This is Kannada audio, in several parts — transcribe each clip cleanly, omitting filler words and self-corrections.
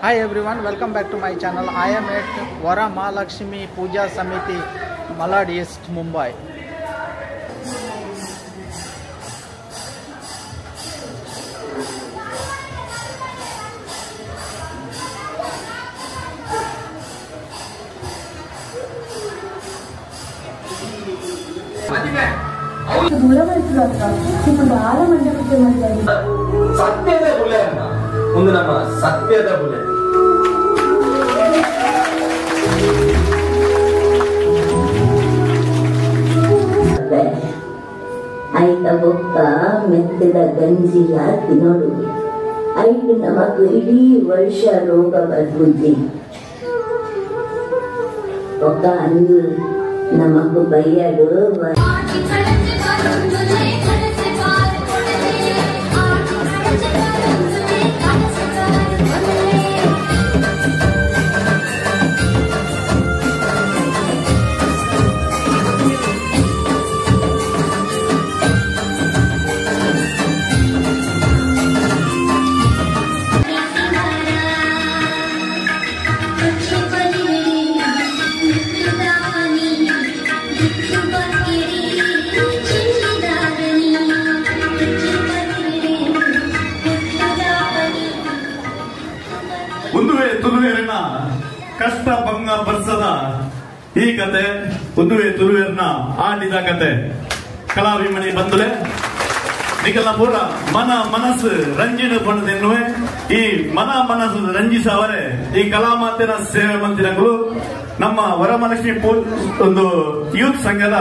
Hi everyone, welcome back to my channel. I am at Vara Mahalakshmi Puja Samiti, Malad East, Mumbai. ಸತ್ಯದ ಬುಲೆ ಅಮ್ಮ ಒಂದು ನಮ್ಮ ಸತ್ಯದ ಬುಲೆ ಆಯ್ತ ಬೊಕ್ಕ ಮೆತ್ತದ ಗಂಜಿಲ ತಿನ್ನೋಡು ಐದು ನಮಕ್ ಇಡೀ ವರ್ಷ ರೋಗ ಬದುಕಿ ಒಕ್ಕ ಅಂದು ನಮಕ್ ಬೈಯಡು ತುಳುವೇರಿನ ಕಷ್ಟ ಭಂಗ ಬರ್ಸದ ಈ ಕತೆ ಉದುವೆ ತುಳುವೇರಿನ ಆಡಿದ ಕತೆ ಕಲಾಭಿಮಣಿ ಬಂದುಲೆ ನಿಖಲ ಪೂರ ಮನ ಮನಸ್ಸು ರಂಜಿನ ಪಣದೆನ್ನುವೆ ಈ ಮನ ಮನಸ್ಸು ರಂಜಿಸವರೇ ಈ ಕಲಾಮಾತಿನ ಸೇವೆ ಮಂದಿರಗಳು ನಮ್ಮ ವರಮಹಾಲಕ್ಷ್ಮಿ ಒಂದು ಯೂತ್ ಸಂಘದ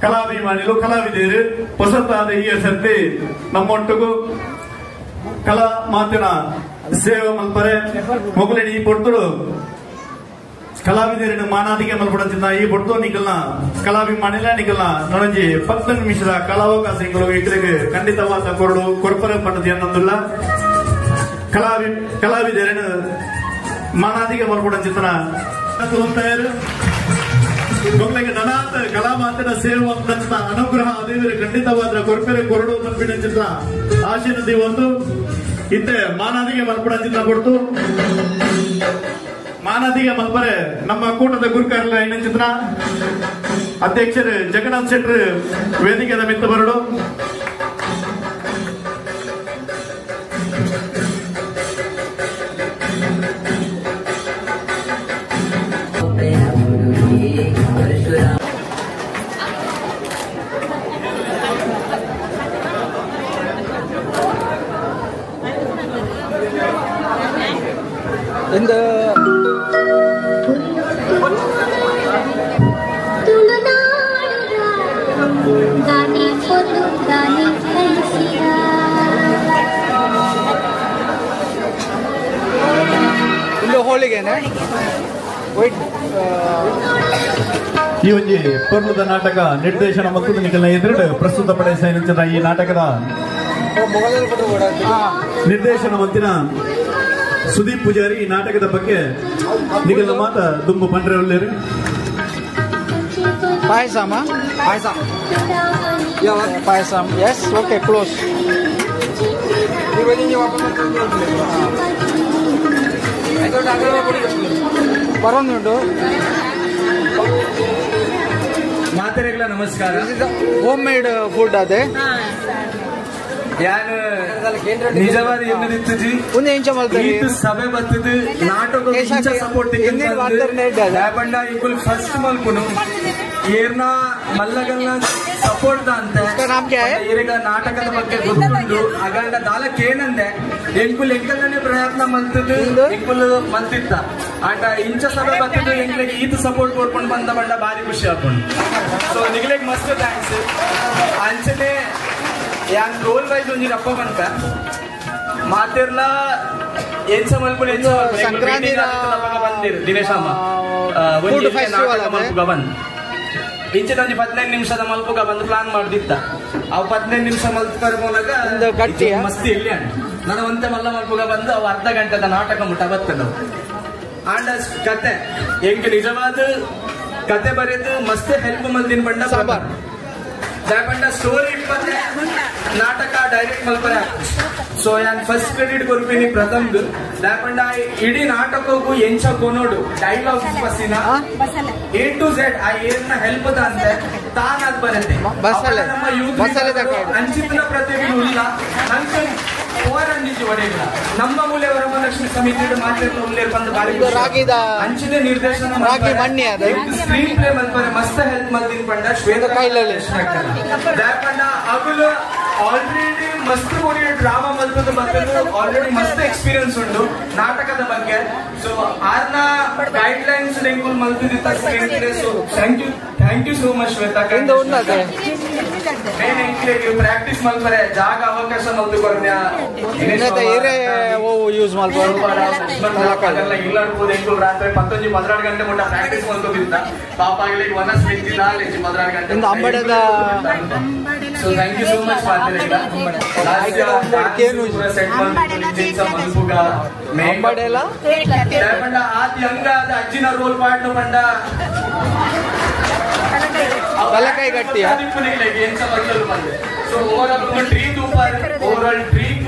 ಕಲಾಭಿಮಾನಿಗಳು ಕಲಾವಿದರು ಹೊಸತಾದ ಈ ಸರ್ತಿ ನಮ್ಮೊಟ್ಟಿಗೂ ಕಲಾ ಮಾತಿನ ಸೇವೆ ಮಲ್ಪರೆ ಮೊಗಲೇಡಿ ಈ ಪೊಡ್ತರು ಕಲಾವಿದರಿನ ಮಾನಾದಿಗೆ ಮಲ್ಪಡುತ್ತಿದ್ದ ಈ ಪೊಡ್ತು ನಿಖಲ್ನ ಕಲಾಭಿಮಾನಿಲ ನಿಖಲ್ನ ನೊಣಜಿ 10 ನಿಮಿಷದ ಕಲಾವಕಾಶ ಇದ್ರಿಗೆ ಖಂಡಿತವಾದ ಕೊರಪರೆ ಪಟ್ಟದಿ ಅನ್ನೋದಿಲ್ಲ ಕಲಾವಿದರಿನ ಮಾನಾದಿಗೆ ಮಲ್ಪಡುತ್ತಿದ್ದ ಮೊಗಲಿಗೆ ನನಾಥ ಕಲಾಮಾತಿನ ಸೇವೆ ಅನುಗ್ರಹ ದೇವರ ಖಂಡಿತವಾದ ಕೊರಪರೆ ಕೊರಡು ತಪ್ಪಿನ ಚಿತ್ರ ಆಶೀರ್ವಾದಿ ಒಂದು ಇತ್ತೆ ಮಾನಾದಿಗೆ ಮಲ್ಪಡ ಕೊಡ್ತು ಮಾನಾದಿಗೆ ಮಲ್ಪರೆ ನಮ್ಮ ಕೂಟದ ಗುರುಕಾರಲ ಏನ ಚಿತ್ರ ಅಧ್ಯಕ್ಷರು ಜಗನ್ನಾಥ್ ಶೆಟ್ಟರ್ ವೇದಿಕೆದ ಮಿತ್ತು ಬರಡು ಈ ಒಂದು ಪರ್ಲದ ನಾಟಕ ನಿರ್ದೇಶನ ಮತ್ತು ನಿಖಲ್ನ ಎದುರು ಪ್ರಸ್ತುತಪಡಿಸಿದ ಈ ನಾಟಕದ ನಿರ್ದೇಶನ ಮಂತಿನ ಸುದೀಪ್ ಪೂಜಾರಿ ಈ ನಾಟಕದ ಬಗ್ಗೆ ನಿಖಲ್ನ ಮಾತ ದುಂಬು ಪಂಡ್ರೆ ಒಳ್ಳೆಯರು ಪಾಯಸಂ ಎಸ್ ಓಕೆ ಕ್ಲೋಸ್ ಬರೋದು ಮಾತೆರೆಗಳ ನಮಸ್ಕಾರ. ಹೋಮ್ ಮೇಡ್ ಫುಡ್ ಅದೇ ಯಾರು ನಿಜವಾದ ಎನ್ನದಿತ್ತಜಿ ಒಂದು ಇಂಚ ಮಾಡ್ತಾರೆ ಸಭೆ ಬರ್ತದೆ ನಾಟಕ ಸಪೋರ್ಟ್ ಬಂಡ ಇಕ್ಕುಲ್ ಫಸ್ಟ್ ಮಲ್ಪುನು ಏರ್ನ ಮಲ್ಲಗಲ್ನ ಸಪೋರ್ಟ್ ಅಂತೆ ಈಗ ನಾಟಕದ ಬಗ್ಗೆ ಗೊತ್ತುಂಟು ಅಗಂಡ ದಾಲಕ್ಕೆ ಏನಂದೆ ಎಂಕುಲ್ ಎಂಕಲ್ನೇ ಪ್ರಯತ್ನ ಮಲ್ತದ್ದು ಎಂಕುಲ್ ಮಲ್ತಿದ್ದ ಆಟ ಇಂಚ ಸಭೆ ಬರ್ತದೆ ಎಂಕ್ಲೆಗೆ ಈತ ಸಪೋರ್ಟ್ ಕೊಡ್ಕೊಂಡು ಬಂದ ಬಂಡ ಭಾರಿ ಖುಷಿ ಹಾಕೊಂಡು ಸೊ ನಿಗ್ಲೆಗ್ ಮಸ್ತ್ ಥ್ಯಾಂಕ್ಸ್ ಅಂಚನೆ ಯಾನ್ ರೋಲ್ ವೈಸ್ ಒಂಜಿ ಅಪ್ಪ ಬಂತ ಮಾತಿರ್ಲ ಏನ್ ಮಲ್ಪುಲ್ ಸಂಕ್ರಾಂತಿ ಬಂದಿರು ದಿನೇಶಮ್ಮ ಬಂದ್ ಇಂಚಿನ 15 ನಿಮಿಷದ ಮಲ್ಪುಗ ಬಂದು ಪ್ಲಾನ್ ಮಾಡ್ದಿದ್ದ ಅವ್ 15 ನಿಮಿಷ ಮಲ್ಪರ ಮೂಲಕ ಮಸ್ತಿ ಇಲ್ಲಿ ನಾನು ಒಂತೆ ಮಲ್ಲ ಮಲ್ಪುಗ ಬಂದು ಅವ್ ಅರ್ಧ ಗಂಟೆದ ನಾಟಕ ಮುಟ್ಟ ಬರ್ತದ ಆಂಡ ಕತೆ ಎಂಕ್ ನಿಜವಾದ ಕತೆ ಬರೆದು ಮಸ್ತ್ ಹೆಲ್ಪ್ ಮಲ್ದಿನ ಬಂಡ ದಾಪಂಡ ಸ್ಟೋರಿ ಇಪ್ಪತ್ತೆ ನಾಟಕ ಡೈರೆಕ್ಟ್ ಮಲ್ಪರೆ. ಸೊ ಯಾನ್ ಫಸ್ಟ್ ಕ್ರೆಡಿಟ್ ಕೊರ್ಪಿನಿ ಪ್ರಥಮ್ದು ದಾಪಂಡ ಇಡೀ ನಾಟಕಕ್ಕೂ ಎಂಚ ಕೊನೋಡು ಡೈಲಾಗ್ಸ್ ಬಸ್ಸಿನ A to Z ಆ ಏರ್ನ ಹೆಲ್ಪ್ ಅಂತೆ ತಾನ್ ಅದ್ ಬರುತ್ತೆ. ನಮ್ಮ ಯೂತ್ ಅಂಚಿನ ಪ್ರತಿಭೆ ಇಲ್ಲ ನಂಗೆ ಹೋರಾಂಡಿಜಿ ಒಡೆಯಿಲ್ಲ ನಮ್ಮ ಮೂಲೆ ವರಮಹಾಲಕ್ಷ್ಮಿ ಸಮಿತಿ ಮಾತಾಡ್ತಾ ಉಳ್ಳೇ ಬಂದು ಅಂಚಿನ ನಿರ್ದೇಶನ ಸ್ಕ್ರೀನ್ ಪ್ಲೇ ಮಲ್ಪರೆ ಮಸ್ತ್ ಹೆಲ್ಪ್ ಮಲ್ದಿನ್ ಪಂಡ ಶ್ವೇತ ದಾಪಂಡ ಅಗುಲು ಆಲ್ರೆಡಿ ಮಸ್ತ್ ಕೊಡಿ ಡ್ರಾಮಾ ಮಲ್ಪದ ಬಗ್ಗೆ ಆಲ್ರೆಡಿ ಮಸ್ತ್ ಎಕ್ಸ್ಪೀರಿಯನ್ಸ್ ಉಂಟು ನಾಟಕದ ಬಗ್ಗೆ. ಸೊ ಆರ್ನ ಗೈಡ್ ಲೈನ್ಸ್ ಡೆಂಗುಲ್ ಮಲ್ತಿದ್ದ screenplay. So thank you so much Shweta. Practice ಮಲ್ಪರೆ ಜಾಗ ಅವಕಾಶ ಮಲ್ತು ಕೊರ್ನ್ಯ ಯೂಸ್ ಮಾಡ್ಬೋದು ಇಲ್ಲಾಡ್ಬೋದು ಎಂಟು ರಾತ್ರಿ 11-12 ಗಂಟೆ ಮುಟ್ಟ ಪ್ರಾಕ್ಟೀಸ್ ಮಲ್ಕೋದಿದ್ದ ಪಾಪ ಆಗಲಿ ಒನಸ್ ನಿಂತಿಲ್ಲ 12 ಗಂಟೆ ಅಂಬಡದ. So thank you so much ಆದಿ ಹಂಗ ಅಜ್ಜಿನ ರೋಲ್ ಪಾಡ್ನು ಪಂಡ ಬಲಕೈ ಗಟ್ಟಿ ಸೊ ಓವರಾಲ್ ಟ್ರೀ ಓವರಾಲ್ ಟ್ರೀಕ್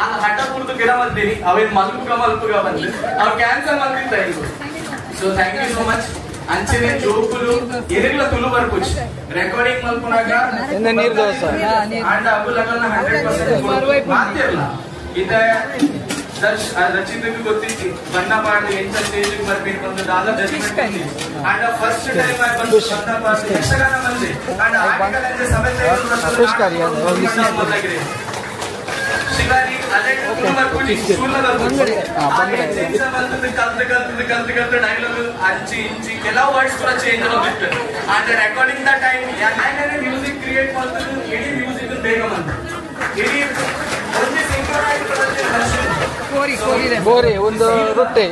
ಆ ಹಠ ಕುರಿತು ಗಿಡ ಮಲ್ತೀನಿ ಅವೇನ್ ಮಲ್ಪುಗ ಬಂದು ಅವ್ ಕ್ಯಾನ್ಸಲ್ ಮಾಡ್ತಿದ್ದ ಇದು. So thank you so much. ಅಂಚನೆ ಜೋಕುಲು ಎರಿಗ್ಲ ತುಳು ಬರ್ಪುಚ್ ರೆಕಾರ್ಡಿಂಗ್ ಮಲ್ಪುನಾಗ ನೀರ್ ದೋಸ ಅಂಡ್ ಅಬುಲಗನ 100% ಮಾತಿರಲ್ಲ ಇದ ರಚಿತಕ್ಕೆ ಗೊತ್ತಿತ್ತು ಬಣ್ಣ ಮಾಡಿ ಎಂತ ಸ್ಟೇಜ್ ಬರ್ಬೇಕು ಒಂದು ದಾದ ಜಜ್ಮೆಂಟ್ ಅಂಡ್ ಫಸ್ಟ್ ಟೈಮ್ ಆಗಿ ಬಂದು ಬಣ್ಣ ಮಾಡಿ ಯಕ್ಷಗಾನ ಬಂದೆ ಅಂಡ್ ಆಟಗಳಲ್ಲಿ ಸಭೆ ಶಿಕಾರಿ ಅದೇ ಕುಮಾರ್ ಪೂಜಿ ಸ್ಕೂಲ್ನ ಕಲ್ತು ಡೈಲಾಗ್ ಅಂಚಿ ಇಂಚಿ ಕೆಲವು ವರ್ಡ್ಸ್ ಕೂಡ ಚೇಂಜ್ ಆಗಿತ್ತು. ಅಂಡ್ ರೆಕಾರ್ಡಿಂಗ್ ದ ಟೈಮ್ ಯಾಕೆ ಮ್ಯೂಸಿಕ್ ಕ್ರಿಯೇಟ್ ಮಾಡ್ತಾರೆ ಇಡೀ ಮ್ಯೂಸಿಕ್ ಬೇಗ ಬಂತು ಇಡೀ ಒಂದು ಸಿಂಕ್ರೊನೈಸ್ ಬೋರಿ ಒಂದು ರೊಟ್ಟಿ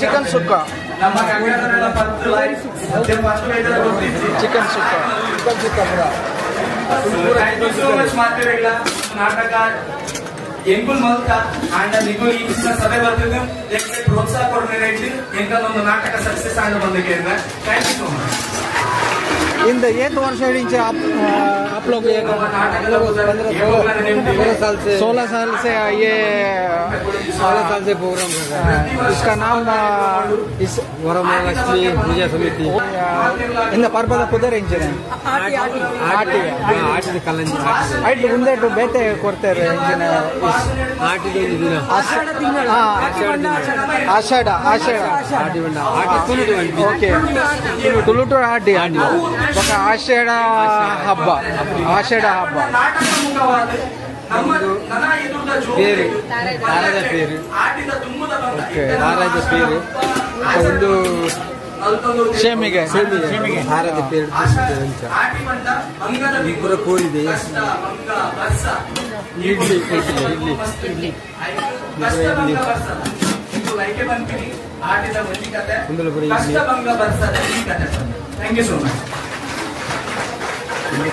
ಚಿಕನ್ ಸುಕ್ಕ ನಾಟಕ ಎಂಕುಲ್ ಮಲ್ಕ ಅಂಡ್ ನಿಗುಲ್ ಈ ಸಭೆ ಬರ್ತಿದ್ದು ಪ್ರೋತ್ಸಾಹ ಕೊಡ್ತಾರೆ ಎಂಕಲ್ಲೊಂದು ನಾಟಕ ಸಕ್ಸಸ್ ಆಗಿ ಬಂದಿಗೆ ಥ್ಯಾಂಕ್ ಯು ಸೋ ಮಚ್. इन एक वर्ष आप लोग 16 साल से ये 16 साल से प्रोग्राम कर रहे हैं. इसका नाम इस ವರಮಹಾಲಕ್ಷ್ಮಿ ಪೂಜಾ ಸಮಿತಿ इन पर्वत कुदर इंಜಿನ ಆಟಿದ ಕಲ್ಲಂಜಿ ಆಯ್ತು ಮುಂದೆ ಬೇಟೆ ಕೊಡ್ತಾರೆ ಇಂಜಿನ ಆಟಿದ ಒಂದು ದಿನ ಆಷಾಢ ಆಟಿ ಬಂಡ ಆಟಿ ತುಳುಟು ಓಕೆ ತುಳುಟು ಆಟಿ ఒక ఆషాఢ హబ్బ పేరు నారాయణ పేరు ఓಕೆ ನಾರಾಯಣ పేరు ಒಂದು ಶೇಮಿಗೆ ಹಾರದ పేరు ಇಬ್ಬರ ಕೋರಿದೆ idli thank you so much.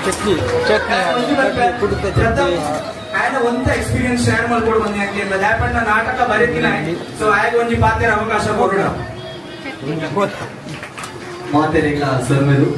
Chutney ಕುಡಿತ ಚಟ್ನಿ ಆಯ್ನ ಒಂದ ಎಕ್ಸ್ಪೀರಿಯನ್ಸ್ ಶೇರ್ ಮಾಡ್ಕೊಂಡು ಬಂದಿ ಯಾಕೆ ಲ್ಯಾಪಣ್ಣ ನಾಟಕ ಬರೀತಿಲ್ಲ. ಸೊ ಆಯ್ತು ಒಂಜಿ ಪಾತ್ರ ಅವಕಾಶ ಕೊಡೋಣ ಮಾತೆರೆಗಳ ಸರ್ಮೆದು